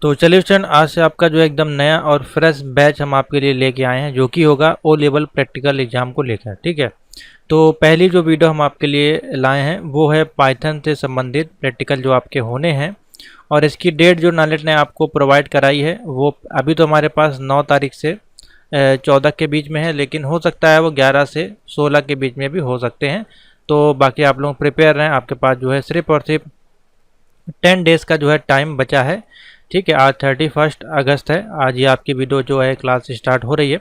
तो चलिए स्टूडेंट, आज से आपका जो है एकदम नया और फ्रेश बैच हम आपके लिए लेके आए हैं, जो कि होगा ओ लेवल प्रैक्टिकल एग्जाम को लेकर। ठीक है, तो पहली जो वीडियो हम आपके लिए लाए हैं वो है पाइथन से संबंधित प्रैक्टिकल जो आपके होने हैं, और इसकी डेट जो नॉलेज ने आपको प्रोवाइड कराई है वो अभी तो हमारे पास 9 तारीख से 14 के बीच में है, लेकिन हो सकता है वो 11 से 16 के बीच में भी हो सकते हैं। तो बाकी आप लोग प्रिपेयर रहें, आपके पास जो है सिर्फ और सिर्फ 10 डेज़ का जो है टाइम बचा है। ठीक है, आज 31 अगस्त है, आज ये आपकी वीडियो जो है क्लास स्टार्ट हो रही है।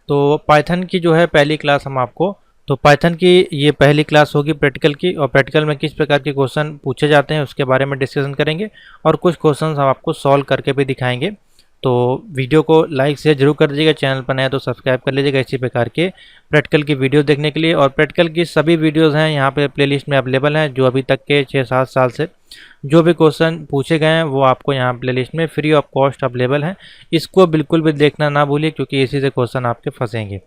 तो पाइथन की जो है पहली क्लास हम आपको, तो पाइथन की ये पहली क्लास होगी प्रैक्टिकल की, और प्रैक्टिकल में किस प्रकार के क्वेश्चन पूछे जाते हैं उसके बारे में डिस्कशन करेंगे, और कुछ क्वेश्चन हम आपको सॉल्व करके भी दिखाएंगे। तो वीडियो को लाइक शेयर जरूर कर दीजिएगा, चैनल पर नया तो सब्सक्राइब कर लीजिएगा इसी प्रकार के प्रैक्टिकल की वीडियो देखने के लिए। और प्रैक्टिकल की सभी वीडियोस हैं यहाँ पे प्लेलिस्ट में अवेलेबल हैं, जो अभी तक के 6-7 साल से जो भी क्वेश्चन पूछे गए हैं वो आपको यहाँ प्लेलिस्ट में फ्री ऑफ कॉस्ट अवेलेबल हैं। इसको बिल्कुल भी देखना ना भूलिए, क्योंकि इसी से क्वेश्चन आपके फंसेंगे।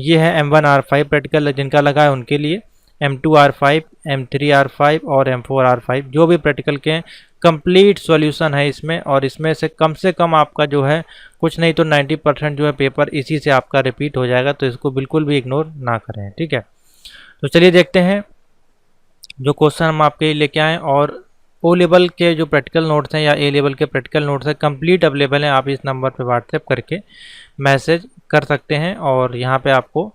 ये है M1R5 प्रैक्टिकल जिनका लगा है उनके लिए, M2R5, M3R5 और M4R5 जो भी प्रैक्टिकल के कंप्लीट सॉल्यूशन है इसमें, और इसमें से कम आपका जो है कुछ नहीं तो 90% जो है पेपर इसी से आपका रिपीट हो जाएगा, तो इसको बिल्कुल भी इग्नोर ना करें। ठीक है, तो चलिए देखते हैं जो क्वेश्चन हम आपके लिए लेके आए। और ओ लेवल के जो प्रैक्टिकल नोट्स हैं या ए लेवल के प्रैक्टिकल नोट्स हैं कंप्लीट अवेलेबल हैं, आप इस नंबर पे व्हाट्सएप करके मैसेज कर सकते हैं। और यहाँ पे आपको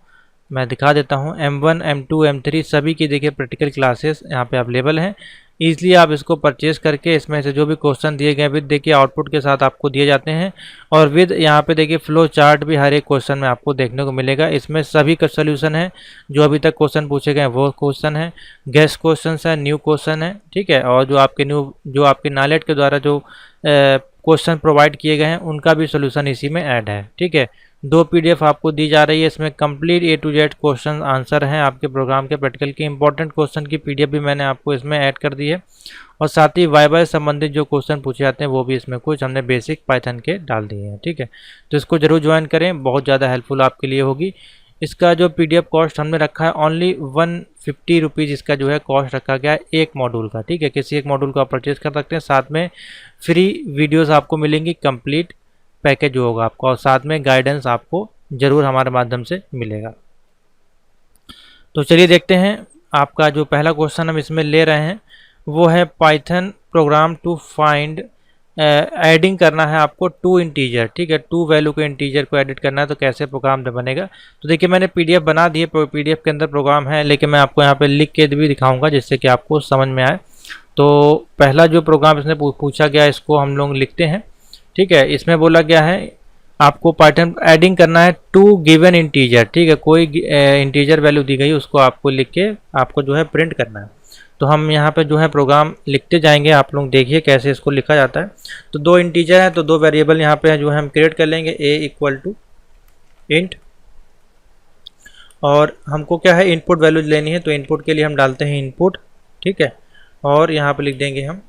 मैं दिखा देता हूँ, M1, M2, M3 सभी की देखिए प्रैक्टिकल क्लासेस यहाँ पे अवेलेबल हैं। ईजिली आप इसको परचेज करके इसमें से जो भी क्वेश्चन दिए गए विद देखिए आउटपुट के साथ आपको दिए जाते हैं, और विद यहाँ पे देखिए फ्लो चार्ट भी हर एक क्वेश्चन में आपको देखने को मिलेगा। इसमें सभी का सोल्यूशन है, जो अभी तक क्वेश्चन पूछे गए वो क्वेश्चन है, गेस्ट क्वेश्चन है, न्यू क्वेश्चन है। ठीक है, और जो आपके नॉलेज के द्वारा जो क्वेश्चन प्रोवाइड किए गए हैं उनका भी सोल्यूशन इसी में ऐड है। ठीक है, 2 PDF आपको दी जा रही है, इसमें complete A to Z question answer हैं आपके प्रोग्राम के प्रैक्टिकल के। इंपॉर्टेंट क्वेश्चन की PDF भी मैंने आपको इसमें ऐड कर दी है, और साथ ही वाइवा से संबंधित जो क्वेश्चन पूछे जाते हैं वो भी इसमें कुछ हमने बेसिक पाइथन के डाल दिए हैं। ठीक है, तो इसको जरूर ज्वाइन करें, बहुत ज़्यादा हेल्पफुल आपके लिए होगी। इसका जो PDF कॉस्ट हमने रखा है ओनली 150 रुपीज़, इसका जो है कॉस्ट रखा गया है एक मॉड्यूल का। ठीक है, किसी एक मॉड्यूल का आप परचेज कर सकते हैं, साथ में फ्री वीडियोस आपको मिलेंगी, कंप्लीट पैकेज जो होगा आपका, और साथ में गाइडेंस आपको जरूर हमारे माध्यम से मिलेगा। तो चलिए देखते हैं, आपका जो पहला क्वेश्चन हम इसमें ले रहे हैं वो है Python program to find adding करना है आपको 2 इंटीजर। ठीक है, 2 वैल्यू के इंटीजर को एडिट करना है, तो कैसे प्रोग्राम बनेगा। तो देखिए मैंने PDF बना दी है, PDF के अंदर प्रोग्राम है, लेकिन मैं आपको यहाँ पे लिख के भी दिखाऊंगा जिससे कि आपको समझ में आए। तो पहला जो प्रोग्राम इसने पूछा गया इसको हम लोग लिखते हैं। ठीक है, इसमें बोला गया है आपको पाइथन एडिंग करना है 2 गिवन इंटीजर। ठीक है, कोई इंटीजर वैल्यू दी गई उसको आपको लिख के आपको जो है प्रिंट करना है। तो हम यहाँ पे जो है प्रोग्राम लिखते जाएंगे, आप लोग देखिए कैसे इसको लिखा जाता है। तो 2 इंटीजर हैं, तो 2 वेरिएबल यहाँ पे जो है हम क्रिएट कर लेंगे, a इक्वल टू इंट, और हमको क्या है इनपुट वैल्यू लेनी है, तो इनपुट के लिए हम डालते हैं इनपुट। ठीक है, और यहाँ पे लिख देंगे हम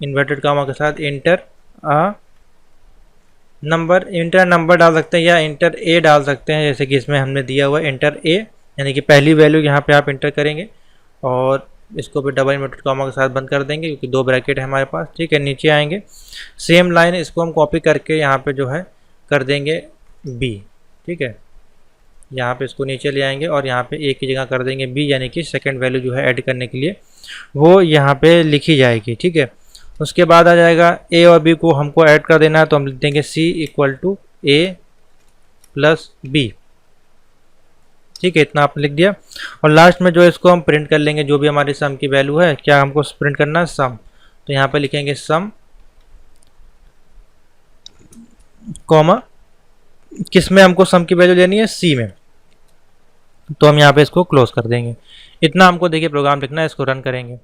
इन्वर्टेड कामा के साथ इंटर नंबर। इंटर नंबर डाल सकते हैं या इंटर ए डाल सकते हैं, जैसे कि इसमें हमने दिया हुआ इंटर ए, यानी कि पहली वैल्यू यहाँ पे आप इंटर करेंगे, और इसको भी डबल इन्वर्टेड कॉमा के साथ बंद कर देंगे क्योंकि 2 ब्रैकेट है हमारे पास। ठीक है, नीचे आएंगे, सेम लाइन इसको हम कॉपी करके यहाँ पे जो है कर देंगे बी। ठीक है, यहाँ पे इसको नीचे ले आएंगे और यहाँ पे ए की जगह कर देंगे बी, यानी कि सेकंड वैल्यू जो है ऐड करने के लिए वो यहाँ पे लिखी जाएगी। ठीक है, उसके बाद आ जाएगा ए और बी को हमको ऐड कर देना है, तो हम लिख देंगे C equal to A plus B. ठीक है, इतना आपने लिख दिया, और लास्ट में जो इसको हम प्रिंट कर लेंगे, जो भी हमारी सम की वैल्यू है, क्या हमको प्रिंट करना है सम, तो यहाँ पे लिखेंगे सम कॉमा, किस में हमको सम की वैल्यू लेनी है, सी में, तो हम यहाँ पे इसको क्लोज कर देंगे। इतना हमको देखिए प्रोग्राम लिखना है, इसको रन करेंगे।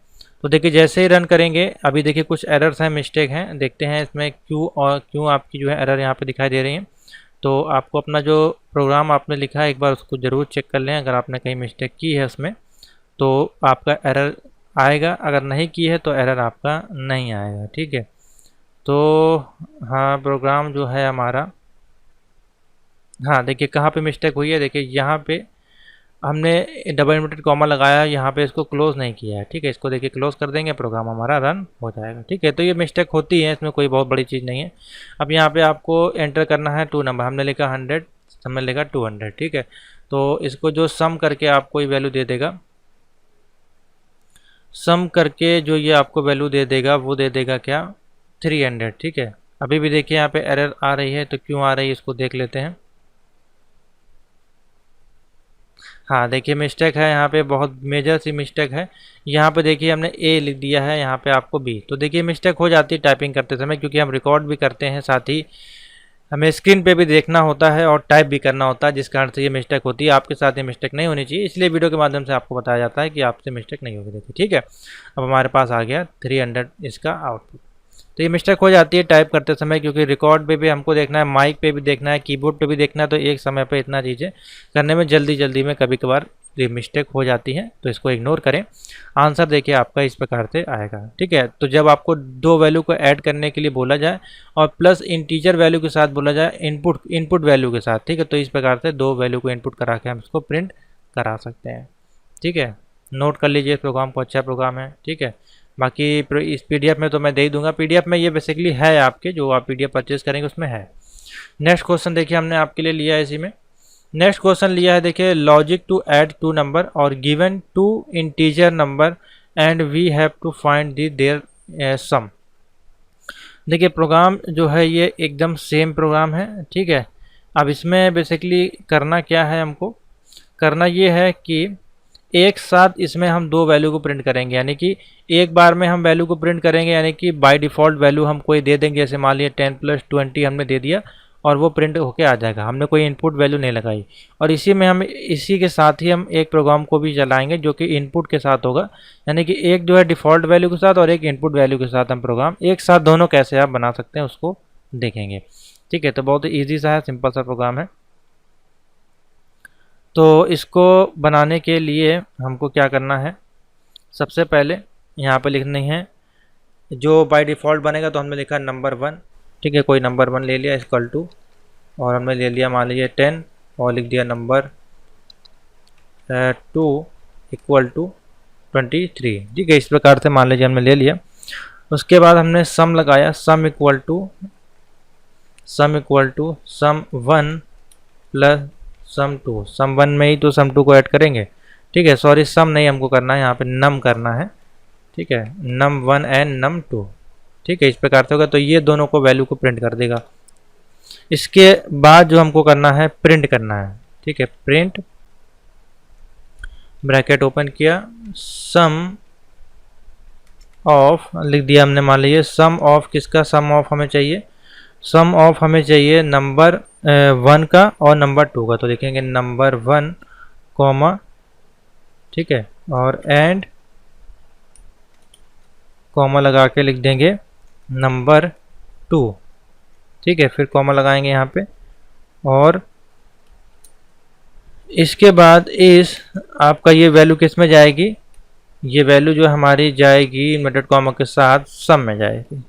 तो देखिए जैसे ही रन करेंगे, अभी देखिए कुछ एरर्स हैं, मिस्टेक हैं, देखते हैं इसमें क्यों आपकी जो है एरर यहाँ पे दिखाई दे रही है। तो आपको अपना जो प्रोग्राम आपने लिखा है एक बार उसको ज़रूर चेक कर लें, अगर आपने कहीं मिस्टेक की है उसमें तो आपका एरर आएगा, अगर नहीं की है तो एरर आपका नहीं आएगा। ठीक है, तो हाँ प्रोग्राम जो है हमारा, हाँ देखिए कहाँ पे मिस्टेक हुई है, देखिए यहाँ पे हमने डबल इन्वर्टेड कॉमा लगाया, यहाँ पे इसको क्लोज नहीं किया है, ठीक है। इसको देखिए क्लोज कर देंगे, प्रोग्राम हमारा रन हो जाएगा, ठीक है। तो ये मिस्टेक होती है, इसमें कोई बहुत बड़ी चीज़ नहीं है। अब यहाँ पे आपको एंटर करना है 2 नंबर, हमने लिखा 100, हमने लिखा 200, ठीक है। तो इसको जो सम करके आपको ये वैल्यू दे देगा, सम करके जो ये आपको वैल्यू दे देगा वो दे देगा क्या, 300, ठीक है। अभी भी देखिए यहाँ पे एरर आ रही है, तो क्यों आ रही है इसको देख लेते हैं। हाँ देखिए मिस्टेक है यहाँ पे, बहुत मेजर सी मिस्टेक है। यहाँ पे देखिए हमने ए लिख दिया है, यहाँ पे आपको बी। तो देखिए मिस्टेक हो जाती है टाइपिंग करते समय, क्योंकि हम रिकॉर्ड भी करते हैं, साथ ही हमें स्क्रीन पे भी देखना होता है और टाइप भी करना होता है, जिस कारण से ये मिस्टेक होती है। आपके साथ ये मिस्टेक नहीं होनी चाहिए, इसलिए वीडियो के माध्यम से आपको बताया जाता है कि आपसे मिस्टेक नहीं होगी। देखिए ठीक है, अब हमारे पास आ गया 300 इसका आउटपुट। तो ये मिस्टेक हो जाती है टाइप करते समय, क्योंकि रिकॉर्ड पे भी हमको देखना है, माइक पे भी देखना है, कीबोर्ड पे भी देखना है। तो एक समय पे इतना चीज़ें करने में जल्दी में कभी कभार ये मिस्टेक हो जाती है, तो इसको इग्नोर करें। आंसर देखिए आपका इस प्रकार से आएगा, ठीक है। तो जब आपको दो वैल्यू को ऐड करने के लिए बोला जाए और प्लस इंटीजर वैल्यू के साथ बोला जाए, इनपुट वैल्यू के साथ, ठीक है, तो इस प्रकार से दो वैल्यू को इनपुट करा के हम इसको प्रिंट करा सकते हैं, ठीक है। नोट कर लीजिए इस प्रोग्राम को, अच्छा प्रोग्राम है, ठीक है। बाकी इस पीडीएफ में तो मैं दे ही दूंगा, पीडीएफ में ये बेसिकली है आपके, जो आप पीडीएफ परचेज करेंगे उसमें है। नेक्स्ट क्वेश्चन देखिए हमने आपके लिए लिया है इसी में। नेक्स्ट क्वेश्चन लिया है, देखिए लॉजिक टू ऐड 2 नंबर और given 2 integer number and we have to find the their sum. देखिए प्रोग्राम जो है ये एकदम सेम प्रोग्राम है, ठीक है। अब इसमें बेसिकली करना क्या है, हमको करना ये है कि एक साथ इसमें हम दो वैल्यू को प्रिंट करेंगे, यानी कि एक बार में हम वैल्यू को प्रिंट करेंगे, यानी कि बाय डिफ़ॉल्ट वैल्यू हम कोई दे देंगे, जैसे मान लिया 10 + 20 हमने दे दिया और वो प्रिंट होके आ जाएगा, हमने कोई इनपुट वैल्यू नहीं लगाई। और इसी में हम इसी के साथ ही हम एक प्रोग्राम को भी चलाएंगे जो कि इनपुट के साथ होगा, यानी कि एक जो है डिफ़ॉल्ट वैल्यू के साथ और एक इनपुट वैल्यू के साथ हम प्रोग्राम एक साथ दोनों कैसे आप बना सकते हैं उसको देखेंगे, ठीक है। तो बहुत ही ईजी सा है, सिंपल सा प्रोग्राम है। तो इसको बनाने के लिए हमको क्या करना है, सबसे पहले यहाँ पे लिखनी है जो बाय डिफ़ॉल्ट बनेगा, तो हमने लिखा नंबर 1, ठीक है। कोई नंबर 1 ले लिया इक्वल टू, और हमने ले लिया मान लीजिए 10 और लिख दिया नंबर 2 इक्वल टू 23, ठीक है। इस प्रकार से मान लीजिए हमने ले लिया। उसके बाद हमने सम लगाया, sum equal to sum 1 plus sum 2, sum 1 में ही तो सम 2 को ऐड करेंगे, ठीक है। सॉरी सम नहीं हमको करना है, यहाँ पे नम करना है, ठीक है, नम 1 एंड नम 2, ठीक है। इस प्रकार से होगा, तो ये दोनों को वैल्यू को प्रिंट कर देगा। इसके बाद जो हमको करना है प्रिंट करना है, ठीक है। प्रिंट ब्रैकेट ओपन किया, सम ऑफ लिख दिया हमने, मान लीजिए सम ऑफ किसका, सम ऑफ हमें चाहिए, सम ऑफ हमें चाहिए नंबर 1 का और नंबर 2 का। तो देखेंगे नंबर 1 कॉमा, ठीक है, और एंड कॉमा लगा के लिख देंगे नंबर 2, ठीक है। फिर कॉमा लगाएंगे यहाँ पे, और इसके बाद इस आपका ये वैल्यू किस में जाएगी, ये वैल्यू जो हमारी जाएगी इन्वर्टेड कॉमा के साथ सम में जाएगी,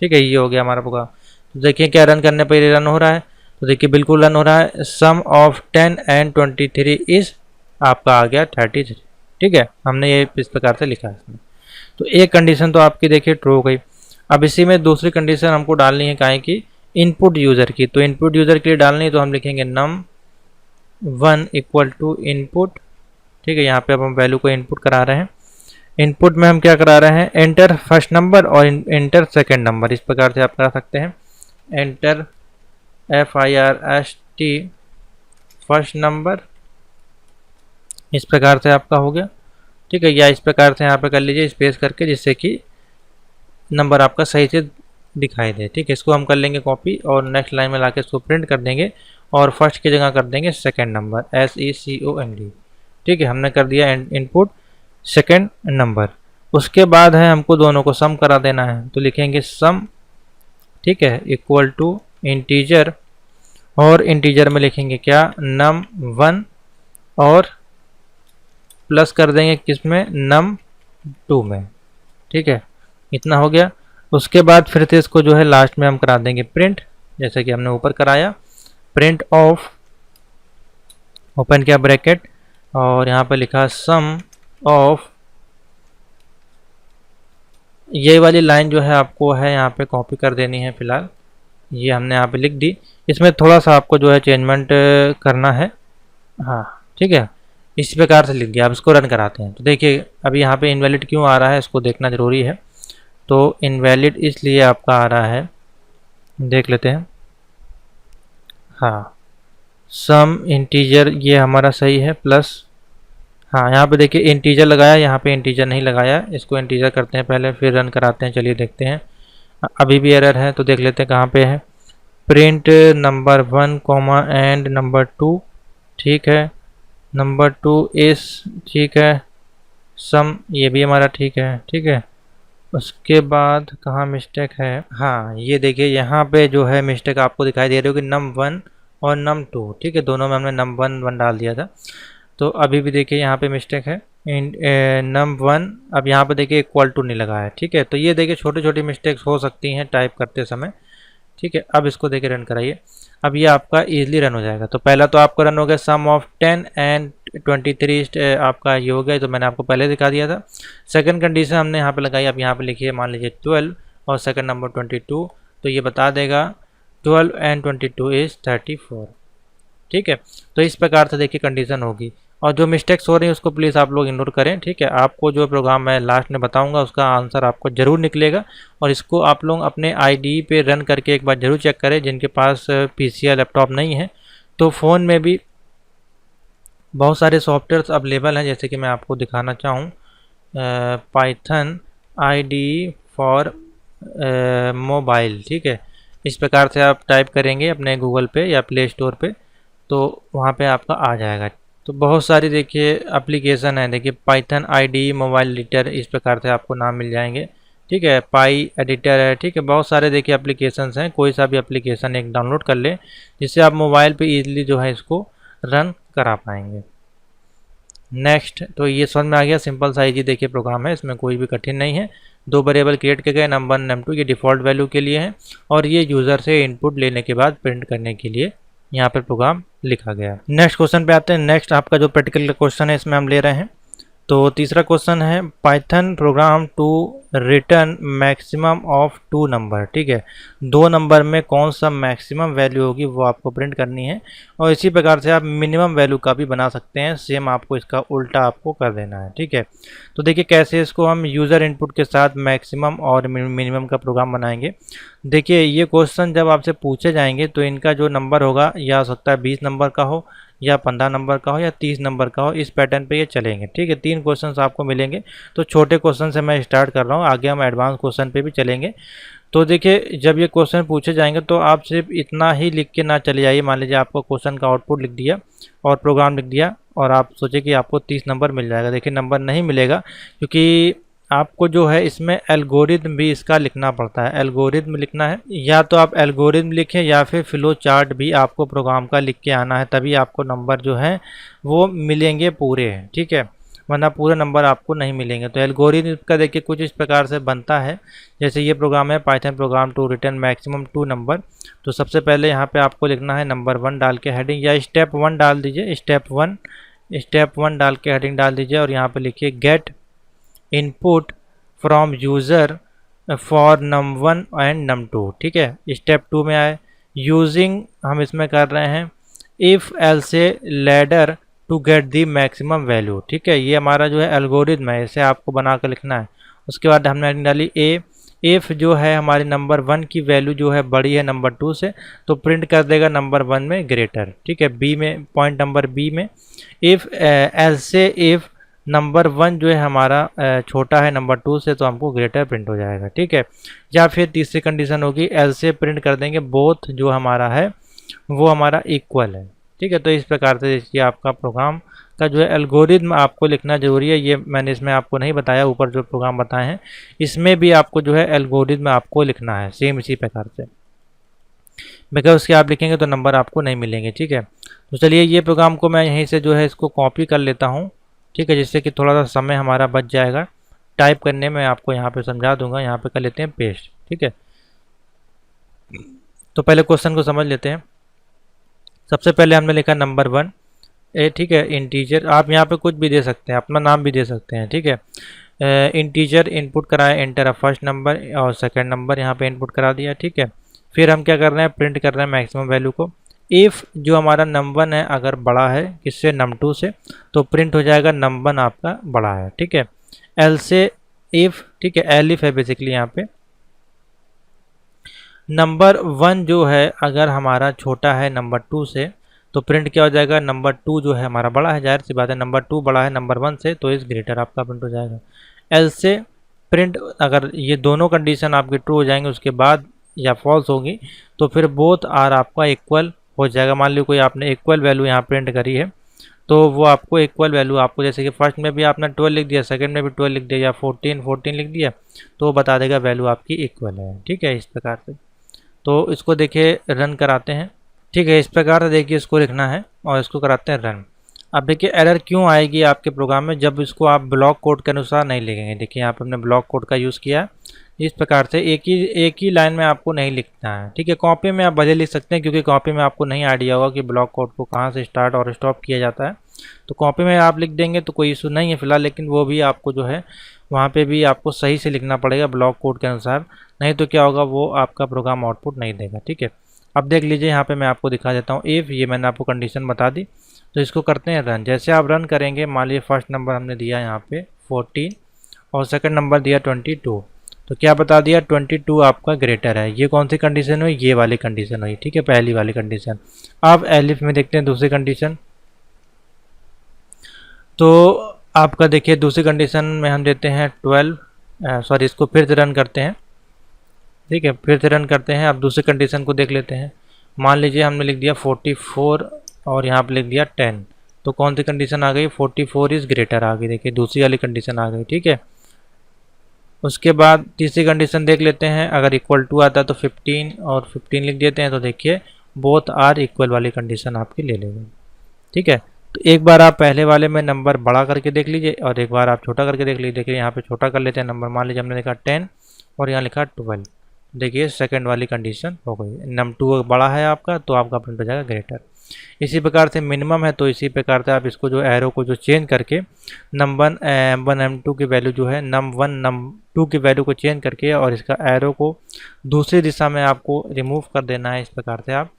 ठीक है। ये हो गया हमारा प्रोग्राम। तो देखिए क्या रन करने पर ये रन हो रहा है, तो देखिए बिल्कुल रन हो रहा है। सम ऑफ 10 एंड 23 इस आपका आ गया 33, ठीक है। हमने ये इस प्रकार से लिखा है इसमें। तो एक कंडीशन तो आपकी देखिए ट्रू हो गई। अब इसी में दूसरी कंडीशन हमको डालनी है काहे की, इनपुट यूज़र की। तो इनपुट यूज़र के लिए डालनी है, तो हम लिखेंगे num 1 इक्वल टू इनपुट, ठीक है। यहाँ पे अब हम वैल्यू को इनपुट करा रहे हैं। इनपुट में हम क्या करा रहे हैं, एंटर फर्स्ट नंबर और एंटर सेकेंड नंबर, इस प्रकार से आप करा सकते हैं। एंटर FIRST फर्स्ट नंबर, इस प्रकार से आपका हो गया, ठीक है। या इस प्रकार से यहाँ पे कर लीजिए स्पेस करके, जिससे कि नंबर आपका सही से दिखाई दे, ठीक है। इसको हम कर लेंगे कॉपी और नेक्स्ट लाइन में लाके इसको प्रिंट कर देंगे और फर्स्ट की जगह कर देंगे सेकेंड नंबर, SECOND, ठीक है। हमने कर दिया इनपुट सेकेंड नंबर। उसके बाद है हमको दोनों को सम करा देना है, तो लिखेंगे सम, ठीक है, इक्वल टू इंटीजर, और इंटीजर में लिखेंगे क्या, num 1 और प्लस कर देंगे किसमें, num 2 में, ठीक है। इतना हो गया। उसके बाद फिर से इसको जो है लास्ट में हम करा देंगे प्रिंट, जैसे कि हमने ऊपर कराया। प्रिंट ऑफ, ओपन किया ब्रैकेट, और यहाँ पे लिखा सम ऑफ, ये वाली लाइन जो है आपको है यहाँ पे कॉपी कर देनी है फिलहाल। ये हमने यहाँ पे लिख दी, इसमें थोड़ा सा आपको जो है चेंजमेंट करना है। हाँ ठीक है, इस प्रकार से लिख दिया। अब इसको रन कराते हैं। तो देखिए अभी यहाँ पे इनवैलिड क्यों आ रहा है, इसको देखना ज़रूरी है। तो इनवैलिड इसलिए आपका आ रहा है, देख लेते हैं। हाँ, सम इंटीजर ये हमारा सही है प्लस, हाँ यहाँ पे देखिए इंटीजर लगाया, यहाँ पे इंटीजर नहीं लगाया। इसको इंटीजर करते हैं पहले, फिर रन कराते हैं। चलिए देखते हैं, अभी भी एरर है तो देख लेते हैं कहाँ पे है। Print number 1 comma and number 2, ठीक है, नंबर 2 इस, ठीक है, सम ये भी हमारा ठीक है। ठीक है, उसके बाद कहाँ मिस्टेक है, हाँ ये देखिए यहाँ पे जो है मिस्टेक आपको दिखाई दे रही होगी, num1 और num2, ठीक है, दोनों में हमने num1 डाल दिया था। तो अभी भी देखिए यहाँ पे मिस्टेक है, num1, अब यहाँ पे देखिए इक्वल टू नहीं लगा है। ठीक है, तो ये देखिए छोटी छोटी मिस्टेक्स हो सकती हैं टाइप करते समय। ठीक है, अब इसको देखिए रन कराइए, अब ये आपका इजीली रन हो जाएगा। तो पहला तो आपका रन हो गया सम ऑफ 10 एंड 23 आपका ये हो गया, तो मैंने आपको पहले दिखा दिया था। सेकंड कंडीशन हमने यहाँ पे लगाई, अब यहाँ पे लिखिए मान लीजिए 12 और सेकंड नंबर 22, तो ये बता देगा 12 एंड 22 इज 34। ठीक है, तो इस प्रकार से देखिए कंडीशन होगी। और जो मिस्टेक्स हो रही है उसको प्लीज़ आप लोग इग्नोर करें। ठीक है, आपको जो प्रोग्राम मैं लास्ट में बताऊंगा उसका आंसर आपको ज़रूर निकलेगा, और इसको आप लोग अपने आईडी पे रन करके एक बार ज़रूर चेक करें। जिनके पास पीसी या लैपटॉप नहीं है तो फ़ोन में भी बहुत सारे सॉफ्टवेयर्स अवेलेबल हैं, जैसे कि मैं आपको दिखाना चाहूँ, पाइथन आईडी फॉर मोबाइल। ठीक है, इस प्रकार से आप टाइप करेंगे अपने गूगल पे या प्ले स्टोर पे, तो वहाँ पे आपका आ जाएगा। तो बहुत सारी देखिए एप्लीकेशन है, देखिए पाइथन आईडी मोबाइल एडिटर, इस प्रकार से आपको नाम मिल जाएंगे। ठीक है, पाई एडिटर है। ठीक है, बहुत सारे देखिए एप्लीकेशंस हैं, कोई सा भी एप्लीकेशन एक डाउनलोड कर ले जिससे आप मोबाइल पे इजीली जो है इसको रन करा पाएंगे। नेक्स्ट, तो ये समझ में आ गया, सिंपल सा इजी देखिए प्रोग्राम है, इसमें कोई भी कठिन नहीं है। दो वेरिएबल क्रिएट किए गए, num1 num2, ये डिफ़ॉल्ट वैल्यू के लिए है, और ये यूज़र से इनपुट लेने के बाद प्रिंट करने के लिए यहाँ पर प्रोग्राम लिखा गया। नेक्स्ट क्वेश्चन पे आते हैं। नेक्स्ट आपका जो प्रैक्टिकल क्वेश्चन है इसमें हम ले रहे हैं, तो तीसरा क्वेश्चन है Python program to return maximum of 2 number. ठीक है, 2 नंबर में कौन सा मैक्सिमम वैल्यू होगी वो आपको प्रिंट करनी है, और इसी प्रकार से आप मिनिमम वैल्यू का भी बना सकते हैं, सेम आपको इसका उल्टा आपको कर देना है। ठीक है, तो देखिए कैसे इसको हम यूज़र इनपुट के साथ मैक्सिमम और मिनिमम का प्रोग्राम बनाएंगे। देखिए ये क्वेश्चन जब आपसे पूछे जाएंगे तो इनका जो नंबर होगा या हो सकता है 20 नंबर का हो, या 15 नंबर का हो, या 30 नंबर का हो, इस पैटर्न पे ये चलेंगे। ठीक है, 3 क्वेश्चंस आपको मिलेंगे। तो छोटे क्वेश्चन से मैं स्टार्ट कर रहा हूँ, आगे हम एडवांस क्वेश्चन पे भी चलेंगे। तो देखिए जब ये क्वेश्चन पूछे जाएंगे तो आप सिर्फ इतना ही लिख के ना चले जाइए। मान लीजिए आपको क्वेश्चन का आउटपुट लिख दिया और प्रोग्राम लिख दिया, और आप सोचे कि आपको 30 नंबर मिल जाएगा। देखिए नंबर नहीं मिलेगा, क्योंकि आपको जो है इसमें एल्गोरिथम भी इसका लिखना पड़ता है। एल्गोरिथम लिखना है, या तो आप एल्गोरिथम लिखें या फिर फ्लो चार्ट भी आपको प्रोग्राम का लिख के आना है, तभी आपको नंबर जो है वो मिलेंगे पूरे। ठीक है, वरना पूरे नंबर आपको नहीं मिलेंगे। तो एल्गोरिथम का देखिए कुछ इस प्रकार से बनता है, जैसे ये प्रोग्राम है Python program to return maximum 2 number. तो सबसे पहले यहाँ पे आपको लिखना है नंबर 1 डाल के हेडिंग, या स्टेप 1 डाल दीजिए, स्टेप 1 डाल के हेडिंग डाल दीजिए, और यहाँ पे लिखिए get input from user for num1 and num2। ठीक है, स्टेप 2 में आए, यूजिंग हम इसमें कर रहे हैं if else ladder to get the maximum value. ठीक है, ये हमारा जो है एल्गोरिथम है, इसे आपको बना कर लिखना है। उसके बाद हमने डाली इफ़ जो है हमारी नंबर 1 की वैल्यू जो है बड़ी है नंबर 2 से, तो प्रिंट कर देगा नंबर 1 में ग्रेटर। ठीक है, बी में पॉइंट नंबर बी में इफ़ एल्से इफ़ नंबर 1 जो है हमारा छोटा है नंबर 2 से, तो हमको ग्रेटर प्रिंट हो जाएगा। ठीक है, या फिर तीसरी कंडीशन होगी एल से प्रिंट कर देंगे बोथ जो हमारा है वो हमारा इक्वल है। ठीक है, तो इस प्रकार से देखिए आपका प्रोग्राम का जो है एल्गोरिथम आपको लिखना जरूरी है। ये मैंने इसमें आपको नहीं बताया, ऊपर जो प्रोग्राम बताए हैं इसमें भी आपको जो है एल्गोरिथम आपको लिखना है सेम इसी प्रकार से, बगैर उसके आप लिखेंगे तो नंबर आपको नहीं मिलेंगे। ठीक है, तो चलिए ये प्रोग्राम को मैं यहीं से जो है इसको कॉपी कर लेता हूँ। ठीक है, जिससे कि थोड़ा सा समय हमारा बच जाएगा टाइप करने में, आपको यहाँ पे समझा दूंगा। यहाँ पे कर लेते हैं पेस्ट। ठीक है, तो पहले क्वेश्चन को समझ लेते हैं। सबसे पहले हमने लिखा नंबर 1, ठीक है, इंटीजर आप यहाँ पे कुछ भी दे सकते हैं, अपना नाम भी दे सकते हैं, ठीक है। इंटीजर इनपुट कराए, एंटर अ फर्स्ट नंबर और सेकंड नंबर यहाँ पे इनपुट करा दिया, ठीक है। फिर हम क्या कर रहे हैं, प्रिंट कर रहे हैं मैक्सिमम वैल्यू को। इफ़ जो हमारा num1 है अगर बड़ा है किससे, num2 से, तो प्रिंट हो जाएगा num1 आपका बड़ा है, ठीक है। एल से इफ़, ठीक है, एलिफ है बेसिकली यहाँ पे। नंबर 1 जो है अगर हमारा छोटा है नंबर 2 से, तो प्रिंट क्या हो जाएगा, नंबर 2 जो है हमारा बड़ा है, जाहिर सी बात है नंबर 2 बड़ा है नंबर 1 से, तो इस ग्रेटर आपका प्रिंट हो जाएगा। एल से प्रिंट, अगर ये दोनों कंडीशन आपके ट्रू हो जाएंगे उसके बाद या फॉल्स होगी, तो फिर बोथ आर आपका इक्वल हो जाएगा। मान लीजिए कोई आपने इक्वल वैल्यू यहाँ प्रिंट करी है, तो वो आपको इक्वल वैल्यू, आपको जैसे कि फर्स्ट में भी आपने 12 लिख दिया, सेकंड में भी 12 लिख दिया, या 14 लिख दिया, तो वो बता देगा वैल्यू आपकी इक्वल है, ठीक है, इस प्रकार से। तो इसको देखिए रन कराते हैं, ठीक है, इस प्रकार से देखिए इसको लिखना है और इसको कराते हैं रन। अब देखिए एरर क्यों आएगी आपके प्रोग्राम में, जब इसको आप ब्लॉक कोड के अनुसार नहीं लिखेंगे। देखिए यहाँ पे हमने ब्लॉक कोड का यूज़ किया है, इस प्रकार से एक ही लाइन में आपको नहीं लिखना है, ठीक है। कॉपी में आप भले लिख सकते हैं, क्योंकि कॉपी में आपको नहीं आइडिया होगा कि ब्लॉक कोड को कहाँ से स्टार्ट और स्टॉप किया जाता है, तो कॉपी में आप लिख देंगे तो कोई इशू नहीं है फिलहाल, लेकिन वो भी आपको जो है वहाँ पे भी आपको सही से लिखना पड़ेगा ब्लॉक कोड के अनुसार, नहीं तो क्या होगा, वो आपका प्रोग्राम आउटपुट नहीं देगा, ठीक है। अब देख लीजिए यहाँ पे मैं आपको दिखा देता हूँ, इफ़ ये मैंने आपको कंडीशन बता दी, तो इसको करते हैं रन। जैसे आप रन करेंगे, मान लीजिए फर्स्ट नंबर हमने दिया यहाँ पे 14 और सेकंड नंबर दिया 22, तो क्या बता दिया, 22 आपका ग्रेटर है। ये कौन सी कंडीशन हुई, ये वाली कंडीशन हुई, ठीक है, पहली वाली कंडीशन। अब एलिफ में देखते हैं दूसरी कंडीशन, तो आपका देखिए दूसरी कंडीशन में हम देते हैं 12, सॉरी इसको फिर से रन करते हैं, ठीक है, फिर से रन करते हैं। अब दूसरी कंडीशन को देख लेते हैं, मान लीजिए हमने लिख दिया 44 और यहाँ पे लिख दिया 10, तो कौन सी कंडीशन आ गई, 44 इज ग्रेटर आ गई, देखिए दूसरी वाली कंडीशन आ गई, ठीक है। उसके बाद तीसरी कंडीशन देख लेते हैं, अगर इक्वल टू आता है तो 15 और 15 लिख देते हैं, तो देखिए बोथ आर इक्वल वाली कंडीशन आपकी ले लेंगे, ठीक है। तो एक बार आप पहले वाले में नंबर बड़ा करके देख लीजिए और एक बार आप छोटा करके देख लीजिए। देखिए यहाँ पे छोटा कर लेते हैं नंबर, मान लीजिए हमने लिखा 10 और यहाँ लिखा 12, देखिए सेकंड वाली कंडीशन हो गई, num2 बड़ा है आपका तो आपका प्रिंट हो जाएगा ग्रेटर। इसी प्रकार से मिनिमम है, तो इसी प्रकार से आप इसको जो एरो को जो चेंज करके num1 m1 m2 की वैल्यू जो है num1 num2 की वैल्यू को चेंज करके और इसका एरो को दूसरी दिशा में आपको रिमूव कर देना है, इस प्रकार से आप,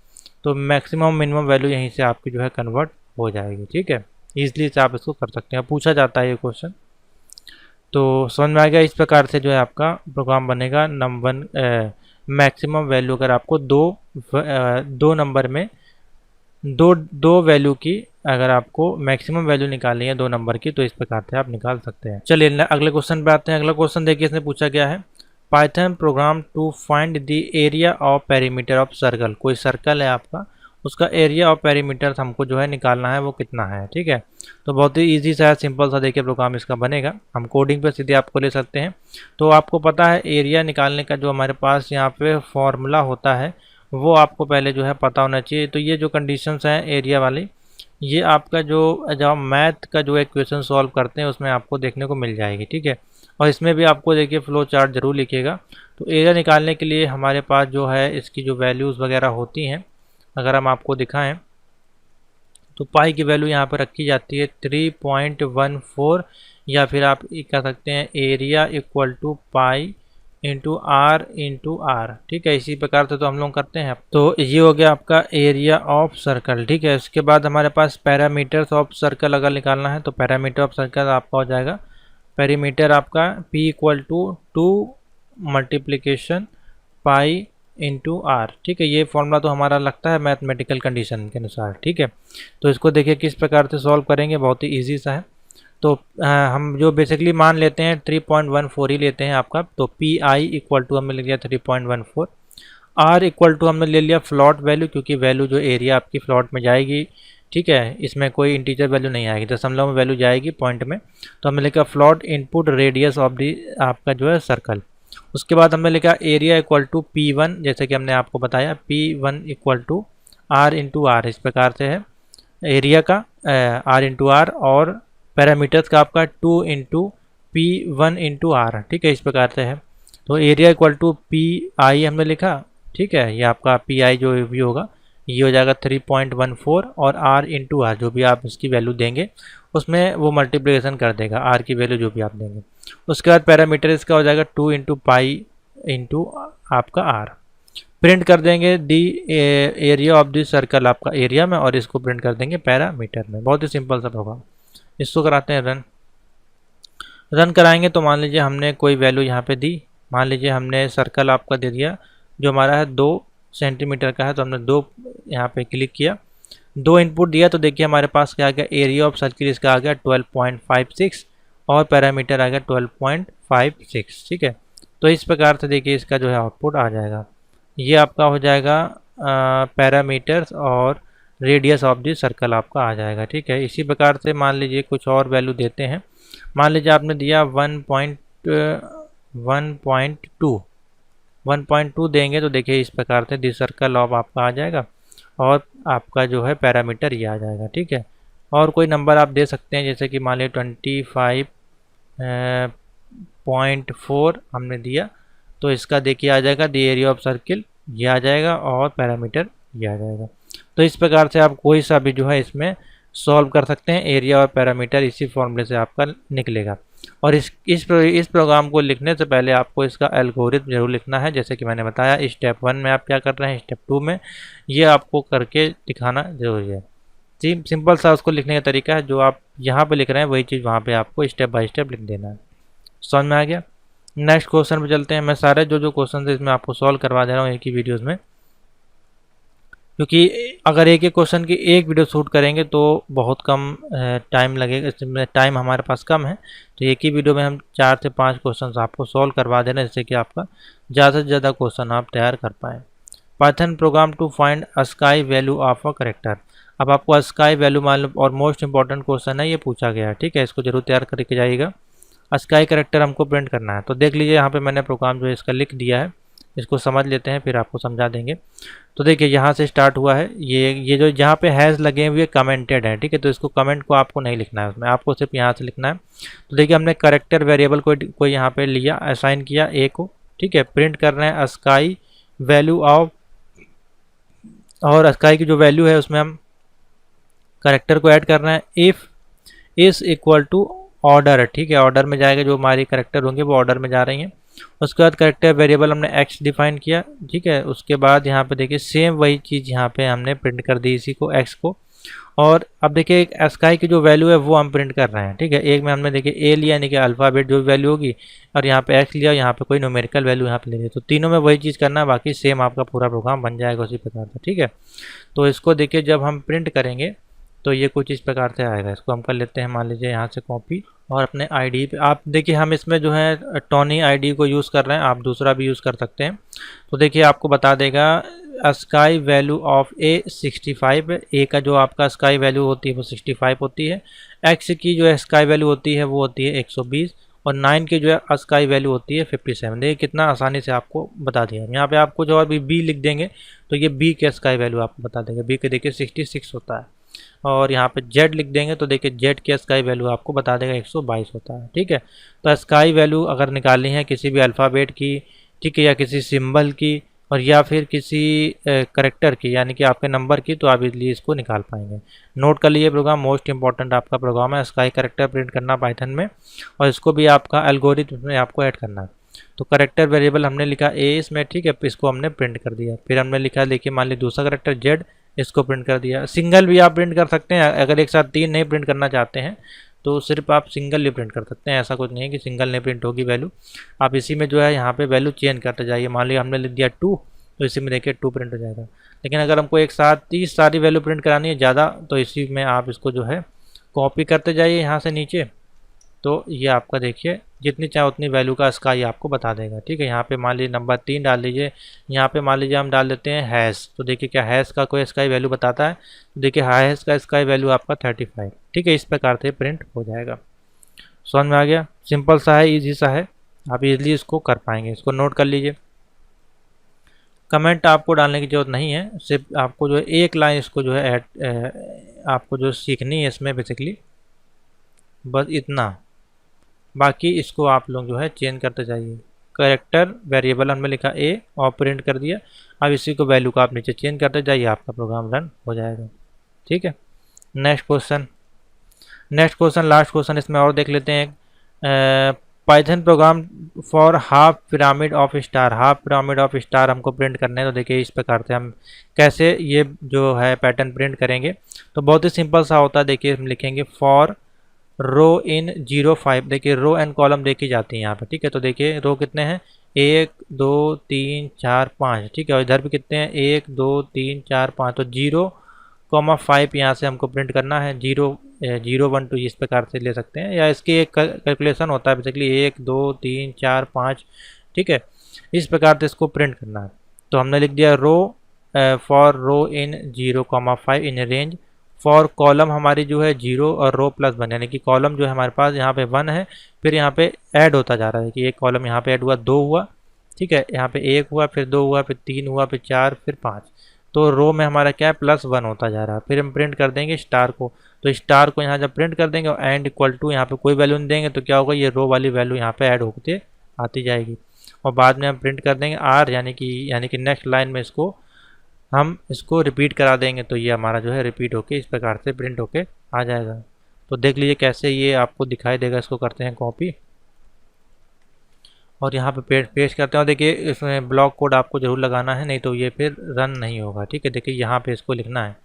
तो मैक्सिमम मिनिमम वैल्यू यहीं से आपकी जो है कन्वर्ट हो जाएगी, ठीक है। ईजिली से आप इसको कर सकते हैं, पूछा जाता है ये क्वेश्चन, तो समझ में आ गया। इस प्रकार से जो है आपका प्रोग्राम बनेगा। num1 मैक्सिमम वैल्यू अगर आपको दो नंबर में दो वैल्यू की अगर आपको मैक्सिमम वैल्यू निकालनी है दो नंबर की, तो इस प्रकार से आप निकाल सकते हैं। चलिए अगले क्वेश्चन पे आते हैं। अगला क्वेश्चन देखिए, इसने पूछा गया है Python program to find the area of perimeter of circle. कोई सर्कल है आपका, उसका एरिया और पेरीमीटर हमको जो है निकालना है, वो कितना है, ठीक है। तो बहुत ही इजी सा है, सिंपल सा देखिए प्रोग्राम इसका बनेगा। हम कोडिंग पे सीधे आपको ले सकते हैं। तो आपको पता है एरिया निकालने का जो हमारे पास यहाँ पे फॉर्मूला होता है, वो आपको पहले जो है पता होना चाहिए। तो ये जो कंडीशंस हैं एरिया वाली, ये आपका जब आप मैथ का जो इक्वेशन सॉल्व करते हैं उसमें आपको देखने को मिल जाएगी, ठीक है। और इसमें भी आपको देखिए फ्लो चार्ट जरूर लिखिएगा। तो एरिया निकालने के लिए हमारे पास जो है इसकी जो वैल्यूज़ वगैरह होती हैं, अगर हम आपको दिखाएं तो पाई की वैल्यू यहाँ पर रखी जाती है 3.14, या फिर आप कह सकते हैं area equal to pi into R, ठीक है। इसी प्रकार से तो हम लोग करते हैं। तो ये हो गया आपका एरिया ऑफ सर्कल, ठीक है। इसके बाद हमारे पास पैरामीटर्स ऑफ सर्कल अगर निकालना है, तो पैरामीटर ऑफ सर्कल आपका हो जाएगा, पेरीमीटर आपका P equal to 2 multiplication pi into R, ठीक है। ये फॉर्मूला तो हमारा लगता है मैथमेटिकल कंडीशन के अनुसार, ठीक है। तो इसको देखिए किस प्रकार से सॉल्व करेंगे, बहुत ही ईजी सा है। तो हम जो बेसिकली मान लेते हैं 3.14 ही लेते हैं आपका। तो पी आई इक्वल टू हमने ले लिया 3.14, आर इक्वल टू हमने ले लिया फ्लॉट वैल्यू, क्योंकि वैल्यू जो एरिया आपकी फ्लॉट में जाएगी, ठीक है, इसमें कोई इंटीजर वैल्यू नहीं आएगी, दशमलव में वैल्यू जाएगी पॉइंट में। तो हमने लिखा float input radius of the आपका जो है सर्कल। उसके बाद हमने लिखा एरिया इक्वल टू P1, जैसे कि हमने आपको बताया P1 equal to R into R, इस प्रकार से है एरिया का आर इंटू आर, और पैरामीटर्स का आपका 2 इंटू P1 इंटू आर, ठीक है, इस प्रकार से है। तो area equal to P I हमने लिखा, ठीक है, ये आपका पी आई जो भी होगा ये हो जाएगा 3.14 और r इंटू आर जो भी आप इसकी वैल्यू देंगे उसमें वो मल्टीप्लिकेशन कर देगा r की वैल्यू जो भी आप देंगे। उसके बाद पैरामीटर इसका हो जाएगा 2 इंटू पाई इंटू आपका r। प्रिंट कर देंगे the area of the circle आपका एरिया में और इसको प्रिंट कर देंगे पैरामीटर में। बहुत ही सिंपल सा प्रोग्राम। इसको कराते हैं रन। रन कराएंगे तो मान लीजिए हमने कोई वैल्यू यहाँ पे दी। मान लीजिए हमने सर्कल आपका दे दिया जो हमारा है 2 सेंटीमीटर का है, तो हमने 2 यहाँ पे क्लिक किया, 2 इनपुट दिया तो देखिए हमारे पास क्या आ गया, एरिया ऑफ सर्किल इसका आ गया 12.56 और पैरामीटर आ गया 12.56। ठीक है, तो इस प्रकार से देखिए इसका जो है आउटपुट आ जाएगा। ये आपका हो जाएगा पैरामीटर्स और रेडियस ऑफ द सर्कल आपका आ जाएगा। ठीक है, इसी प्रकार से मान लीजिए कुछ और वैल्यू देते हैं। मान लीजिए आपने दिया 1.2 देंगे तो देखिए इस प्रकार से दी सर्कल ऑफ आपका आ जाएगा और आपका जो है पैरामीटर ये आ जाएगा। ठीक है, और कोई नंबर आप दे सकते हैं, जैसे कि मान लीजिए 25.4 हमने दिया तो इसका देखिए आ जाएगा दी एरिया ऑफ सर्किल ये आ जाएगा और पैरामीटर ये आ जाएगा। तो इस प्रकार से आप कोई सा भी जो है इसमें सॉल्व कर सकते हैं। एरिया और पैरामीटर इसी फॉर्मूले से आपका निकलेगा। और इस प्रोग्राम को लिखने से पहले आपको इसका एल्गोरिथम जरूर लिखना है। जैसे कि मैंने बताया स्टेप 1 में आप क्या कर रहे हैं, स्टेप 2 में ये आपको करके दिखाना जरूरी है। सिंपल सा उसको लिखने का तरीका है, जो आप यहाँ पे लिख रहे हैं वही चीज़ वहाँ पे आपको स्टेप बाय स्टेप लिख देना है। समझ में आ गया? नेक्स्ट क्वेश्चन पे चलते हैं। मैं सारे जो क्वेश्चन है इसमें आपको सॉल्व करवा दे रहा हूँ एक ही वीडियोज़ में, क्योंकि अगर एक एक क्वेश्चन की एक वीडियो शूट करेंगे तो बहुत कम टाइम लगेगा, इसमें टाइम हमारे पास कम है। तो एक ही वीडियो में हम 4 से 5 क्वेश्चन आपको सॉल्व करवा देना, जिससे कि आपका ज़्यादा से ज़्यादा क्वेश्चन आप तैयार कर पाएँ। Python program to find ASCII value of a character. अब आपको स्काई वैल्यू मालूम और मोस्ट इंपॉर्टेंट क्वेश्चन है, ये पूछा गया है। ठीक है, इसको जरूर तैयार करके जाइएगा। स्काई करेक्टर हमको प्रिंट करना है, तो देख लीजिए यहाँ पे मैंने प्रोग्राम जो है इसका लिख दिया है, इसको समझ लेते हैं फिर आपको समझा देंगे। तो देखिए यहाँ से स्टार्ट हुआ है, ये जो जहाँ पे हैज़ लगे हुए कमेंटेड है। ठीक है, तो इसको कमेंट को आपको नहीं लिखना है उसमें, आपको सिर्फ यहाँ से लिखना है। तो देखिए हमने करेक्टर वेरिएबल को यहाँ पे लिया, असाइन किया ए को। ठीक है, प्रिंट कर रहे हैं स्काई वैल्यू ऑफ, और स्काई की जो वैल्यू है उसमें हम करेक्टर को ऐड कर रहे हैं। If is equal to order. ठीक है, ऑर्डर में जाएगा, जो हमारी करेक्टर होंगे वो ऑर्डर में जा रही हैं। उसके बाद करेक्टर वेरिएबल हमने एक्स डिफाइन किया। ठीक है, उसके बाद यहाँ पे देखिए सेम वही चीज़ यहाँ पे हमने प्रिंट कर दी इसी को, एक्स को। और अब देखिए स्काई की जो वैल्यू है वो हम प्रिंट कर रहे हैं। ठीक है, एक में हमने देखिए ए लिया यानी कि अल्फ़ाबेट जो वैल्यू होगी, और यहाँ पे एक्स लिया, यहाँ पे कोई न्यूमेरिकल वैल्यू यहाँ पे ले ली। तो तीनों में वही चीज़ करना है, बाकी सेम आपका पूरा प्रोग्राम बन जाएगा उसी प्रकार से। ठीक है, तो इसको देखिए जब हम प्रिंट करेंगे तो ये कुछ इस प्रकार से आएगा। इसको हम कर लेते हैं मान लीजिए यहाँ से कॉपी, और अपने आईडी पे आप देखिए हम इसमें जो है टोनी आईडी को यूज़ कर रहे हैं, आप दूसरा भी यूज़ कर सकते हैं। तो देखिए आपको बता देगा स्काई वैल्यू ऑफ ए 65 है। ए का जो आपका स्काई वैल्यू होती है वो 65 होती है। एक्स की जो है स्काई वैल्यू होती है वो होती है 120, और 9 की जो है स्काई वैल्यू होती है 57। देखिए कितना आसानी से आपको बता दिया। यहाँ पे आप कुछ और भी बी लिख देंगे तो ये बी के स्काई वैल्यू आपको बता देगा। बी के देखिए 66 होता है, और यहाँ पे जेड लिख देंगे तो देखिए जेड की स्काई वैल्यू आपको बता देगा 122 होता है। ठीक है, तो स्काई वैल्यू अगर निकालनी है किसी भी अल्फ़ाबेट की, ठीक है, या किसी सिंबल की, और या फिर किसी करेक्टर की, यानी कि आपके नंबर की, तो आप इसलिए इसको निकाल पाएंगे। नोट कर लीजिए, प्रोग्राम मोस्ट इंपॉर्टेंट आपका प्रोग्राम है, स्काई करेक्टर प्रिंट करना पाइथन में, और इसको भी आपका एल्गोरिथम में आपको ऐड करना है। तो करेक्टर वेरिएबल हमने लिखा ए इसमें। ठीक है, इसको हमने प्रिंट कर दिया। फिर हमने लिखा देखिए मान लीजिए दूसरा करेक्टर जेड, इसको प्रिंट कर दिया। सिंगल भी आप प्रिंट कर सकते हैं, अगर एक साथ 3 नहीं प्रिंट करना चाहते हैं तो सिर्फ आप सिंगल ही प्रिंट कर सकते हैं। ऐसा कुछ नहीं है कि सिंगल नहीं प्रिंट होगी वैल्यू, आप इसी में जो है यहाँ पे वैल्यू चेंज करते जाइए। मान लीजिए हमने लिख दिया 2, तो इसी में देखिए 2 प्रिंट हो जाएगा। लेकिन अगर हमको एक साथ 30 सारी वैल्यू प्रिंट करानी है ज़्यादा, तो इसी में आप इसको जो है कॉपी करते जाइए यहाँ से नीचे, तो ये आपका देखिए जितनी चाहे उतनी वैल्यू का स्काई आपको बता देगा। ठीक है, यहाँ पे मान लीजिए नंबर 3 डाल लीजिए, यहाँ पे मान लीजिए हम डाल देते हैं हैश, तो देखिए क्या हैश का कोई स्काई वैल्यू बताता है, तो देखिए हैश का स्काई वैल्यू आपका 35। ठीक है, इस प्रकार से प्रिंट हो जाएगा। समझ में आ गया? सिंपल सा है, ईजी सा है, आप इजीली इसको कर पाएंगे। इसको नोट कर लीजिए। कमेंट आपको डालने की ज़रूरत नहीं है, सिर्फ आपको जो है एक लाइन इसको जो है आपको जो सीखनी है इसमें बेसिकली बस इतना, बाकी इसको आप लोग जो है चेंज करते जाइए। कैरेक्टर वेरिएबल हमने लिखा ए और प्रिंट कर दिया। अब इसी को वैल्यू को आप नीचे चेंज करते जाइए, आपका प्रोग्राम रन हो जाएगा। ठीक है, नेक्स्ट क्वेश्चन लास्ट क्वेश्चन इसमें और देख लेते हैं। Python programme for half pyramid of star. Half pyramid of star हमको प्रिंट करना है। तो देखिए इस प्रकार से हम कैसे ये जो है पैटर्न प्रिंट करेंगे। तो बहुत ही सिंपल सा होता है। देखिए हम लिखेंगे फॉर रो इन 0 5। देखिए रो एंड कॉलम देखी जाती है यहाँ पे। ठीक है, तो देखिए रो कितने हैं, 1 2 3 4 5। ठीक है, और इधर भी कितने हैं, 1 2 3 4 5। तो 0,5 यहाँ से हमको प्रिंट करना है। 0 1 2 इस प्रकार से ले सकते हैं, या इसकी एक कैलकुलेशन होता है बेसिकली 1 2 3 4 5। ठीक है, इस प्रकार से इसको प्रिंट करना है। तो हमने लिख दिया row for row in 0,5 in range. For column हमारी जो है 0 और रो +1, यानी कि कॉलम जो है हमारे पास यहाँ पे 1 है, फिर यहाँ पे ऐड होता जा रहा है कि एक कॉलम यहाँ पे ऐड हुआ, 2 हुआ। ठीक है, यहाँ पे 1 हुआ, फिर 2 हुआ, फिर 3 हुआ, फिर 4, फिर 5। तो रो में हमारा क्या है, +1 होता जा रहा है। फिर हम प्रिंट कर देंगे स्टार को। तो स्टार को यहाँ जब प्रिंट कर देंगे और एंड इक्वल टू यहाँ पे कोई वैल्यू नहीं देंगे, तो क्या होगा, ये रो वाली वैल्यू यहाँ पे ऐड होते आती जाएगी। और बाद में हम प्रिंट कर देंगे आर, यानी कि नेक्स्ट लाइन में हम इसको रिपीट करा देंगे। तो ये हमारा जो है रिपीट होके इस प्रकार से प्रिंट होके आ जाएगा। तो देख लीजिए कैसे ये आपको दिखाई देगा। इसको करते हैं कॉपी और यहाँ पे पेस्ट करते हैं। और देखिए इसमें ब्लॉक कोड आपको ज़रूर लगाना है, नहीं तो ये फिर रन नहीं होगा। ठीक है, देखिए यहाँ पे इसको लिखना है।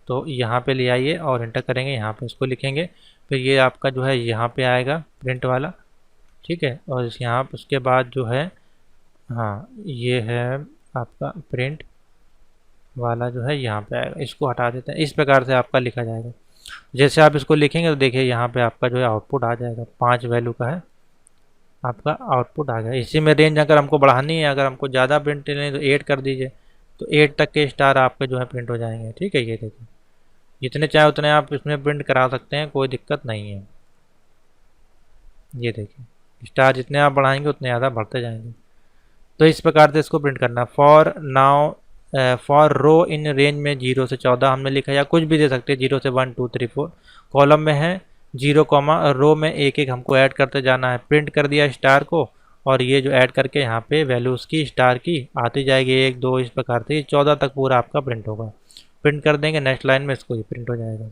तो यहाँ पे ले आइए और इंटर करेंगे, यहाँ पे इसको लिखेंगे, फिर ये आपका जो है यहाँ पे आएगा प्रिंट वाला। ठीक है, और यहाँ उसके बाद जो है, हाँ ये है आपका प्रिंट वाला जो है यहाँ पे आएगा। इसको हटा देते हैं। इस प्रकार से आपका लिखा जाएगा। जैसे आप इसको लिखेंगे तो देखिए यहाँ पे आपका जो है आउटपुट आ जाएगा। 5 वैल्यू का है, आपका आउटपुट आ गया। इसी में रेंज अगर हमको बढ़ानी है, अगर हमको ज़्यादा प्रिंट लेनी है तो 8 कर दीजिए। तो 8 तक के स्टार आपके जो है प्रिंट हो जाएंगे। ठीक है, ये देखिए जितने चाहे उतने आप इसमें प्रिंट करा सकते हैं, कोई दिक्कत नहीं है। ये देखिए स्टार जितने आप बढ़ाएंगे उतने ज़्यादा बढ़ते जाएंगे। तो इस प्रकार से इसको प्रिंट करना। For now for row in range में 0 से 14 हमने लिखा, या कुछ भी दे सकते हैं, 0 से 1 2 3 4। कॉलम में है 0, रो में एक एक हमको ऐड करते जाना है। प्रिंट कर दिया स्टार को, और ये जो ऐड करके यहाँ पे वैल्यू उसकी स्टार की आती जाएगी 1 2 इस प्रकार से 14 तक पूरा आपका प्रिंट होगा। प्रिंट कर देंगे नेक्स्ट लाइन में, इसको ये प्रिंट हो जाएगा।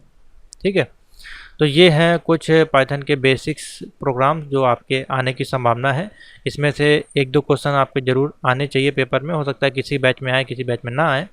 ठीक है, तो ये हैं कुछ पाइथन के बेसिक्स प्रोग्राम जो आपके आने की संभावना है। इसमें से 1-2 क्वेश्चन आपके ज़रूर आने चाहिए पेपर में। हो सकता है किसी बैच में आए, किसी बैच में ना आए,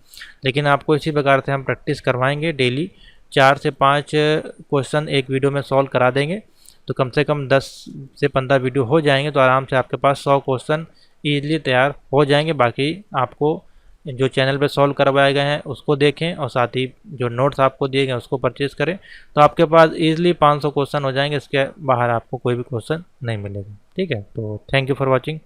लेकिन आपको इसी प्रकार से हम प्रैक्टिस करवाएंगे। डेली 4 से 5 क्वेश्चन एक वीडियो में सॉल्व करा देंगे। तो कम से कम 10 से 15 वीडियो हो जाएंगे, तो आराम से आपके पास 100 क्वेश्चन ईजिली तैयार हो जाएंगे। बाकी आपको जो चैनल पे सॉल्व करवाए गए हैं उसको देखें, और साथ ही जो नोट्स आपको दिए गए उसको परचेज़ करें। तो आपके पास ईजिली 500 क्वेश्चन हो जाएंगे। इसके बाहर आपको कोई भी क्वेश्चन नहीं मिलेगा। ठीक है, तो थैंक यू फॉर वॉचिंग।